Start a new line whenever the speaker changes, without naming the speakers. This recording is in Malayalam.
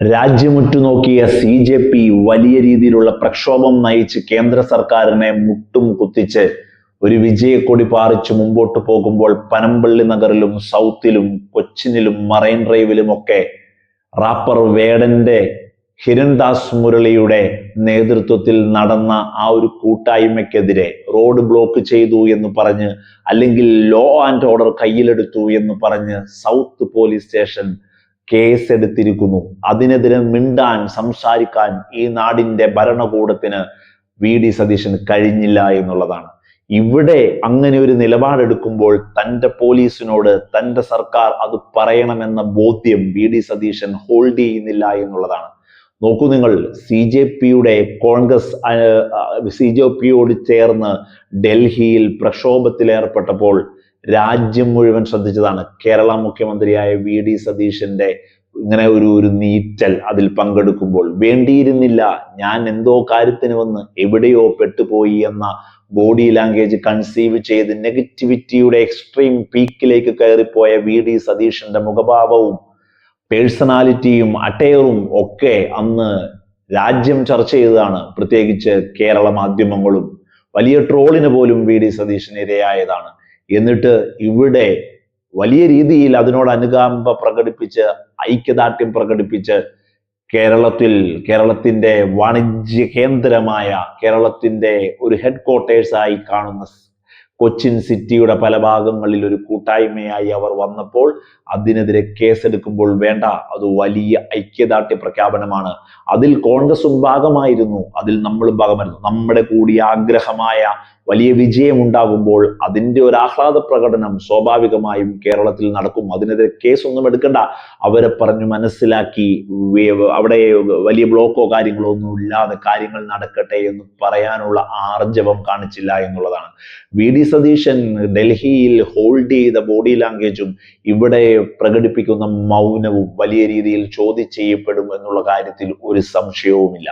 രാജ്യമുറ്റുനോക്കിയ CJP വലിയ രീതിയിലുള്ള പ്രക്ഷോഭം നയിച്ച് കേന്ദ്ര സർക്കാരിനെ മുട്ടും കുത്തിച്ച് ഒരു വിജയക്കൊടി പാറിച്ച് മുമ്പോട്ട് പോകുമ്പോൾ പനമ്പള്ളി നഗറിലും സൗത്തിലും കൊച്ചിനിലും മറൈൻ ഡ്രൈവിലും ഒക്കെ റാപ്പർ വേടന്റെ ഹിരൺദാസ് മുരളിയുടെ നേതൃത്വത്തിൽ നടന്ന ആ ഒരു കൂട്ടായ്മയ്ക്കെതിരെ റോഡ് ബ്ലോക്ക് ചെയ്തു എന്ന് പറഞ്ഞ് അല്ലെങ്കിൽ ലോ ആൻഡ് ഓർഡർ കയ്യിലെടുത്തു എന്ന് പറഞ്ഞ് സൗത്ത് പോലീസ് സ്റ്റേഷൻ കേസെടുത്തിരിക്കുന്നു. അതിനെതിരെ മിണ്ടാൻ സംസാരിക്കാൻ ഈ നാടിന്റെ ഭരണകൂടത്തിന് VD സതീശന് കഴിഞ്ഞില്ല എന്നുള്ളതാണ്. ഇവിടെ അങ്ങനെ ഒരു നിലപാടെടുക്കുമ്പോൾ തന്റെ പോലീസിനോട് തന്റെ സർക്കാർ അത് പറയണമെന്ന ബോധ്യം VD സതീശൻ ഹോൾഡ് ചെയ്യുന്നില്ല എന്നുള്ളതാണ്. നോക്കൂ, നിങ്ങൾ CJPയുടെ കോൺഗ്രസ് CJPയോട് ചേർന്ന് ഡൽഹിയിൽ പ്രക്ഷോഭത്തിലേർപ്പെട്ടപ്പോൾ രാജ്യം മുഴുവൻ ശ്രദ്ധിച്ചതാണ്. കേരള മുഖ്യമന്ത്രിയായ VD സതീശന്റെ ഇങ്ങനെ ഒരു നീറ്റൽ അതിൽ പങ്കെടുക്കുമ്പോൾ വേണ്ടിയിരുന്നില്ല, ഞാൻ എന്തോ കാര്യത്തിന് വന്ന് എവിടെയോ പെട്ടുപോയി എന്ന ബോഡി ലാംഗ്വേജ് കൺസീവ് ചെയ്ത് നെഗറ്റിവിറ്റിയുടെ എക്സ്ട്രീം പീക്കിലേക്ക് കയറിപ്പോയ VD സതീശന്റെ മുഖഭാവവും പേഴ്സണാലിറ്റിയും അട്ടയറും ഒക്കെ അന്ന് രാജ്യം ചർച്ച ചെയ്തതാണ്. പ്രത്യേകിച്ച് കേരള മാധ്യമങ്ങളും വലിയ ട്രോളിന് പോലും VD സതീശൻ ഇരയായതാണ്. എന്നിട്ട് ഇവിടെ വലിയ രീതിയിൽ അതിനോട് അനുകമ്പ പ്രകടിപ്പിച്ച് ഐക്യദാർഢ്യം പ്രകടിപ്പിച്ച് കേരളത്തിന്റെ വാണിജ്യ കേന്ദ്രമായ കേരളത്തിന്റെ ഒരു ഹെഡ് ക്വാർട്ടേഴ്സായി കാണുന്ന കൊച്ചിൻ സിറ്റിയുടെ പല ഭാഗങ്ങളിൽ ഒരു കൂട്ടായ്മയായി അവർ വന്നപ്പോൾ അതിനെതിരെ കേസെടുക്കുമ്പോൾ വേണ്ട, അത് വലിയ ഐക്യദാർഢ്യ പ്രഖ്യാപനമാണ്. അതിൽ കോൺഗ്രസും ഭാഗമായിരുന്നു, അതിൽ നമ്മളും ഭാഗമായിരുന്നു. നമ്മുടെ കൂടി ആഗ്രഹമായ വലിയ വിജയം ഉണ്ടാകുമ്പോൾ അതിന്റെ ഒരു ആഹ്ലാദ പ്രകടനം സ്വാഭാവികമായും കേരളത്തിൽ നടക്കും. അതിനെതിരെ കേസൊന്നും എടുക്കണ്ട, അവരെ പറഞ്ഞു മനസ്സിലാക്കി അവിടെ വലിയ ബ്ലോക്കോ കാര്യങ്ങളോ ഒന്നും ഇല്ലാതെ കാര്യങ്ങൾ നടക്കട്ടെ എന്ന് പറയാനുള്ള ആർജവം കാണിച്ചില്ല എന്നുള്ളതാണ്. VD സതീശൻ ഡൽഹിയിൽ ഹോൾഡ് ചെയ്ത ബോഡി ലാംഗ്വേജും ഇവിടെ പ്രകടിപ്പിക്കുന്ന മൗനവും വലിയ രീതിയിൽ ചോദ്യം ചെയ്യപ്പെടും എന്നുള്ള കാര്യത്തിൽ ഒരു സംശയവുമില്ല.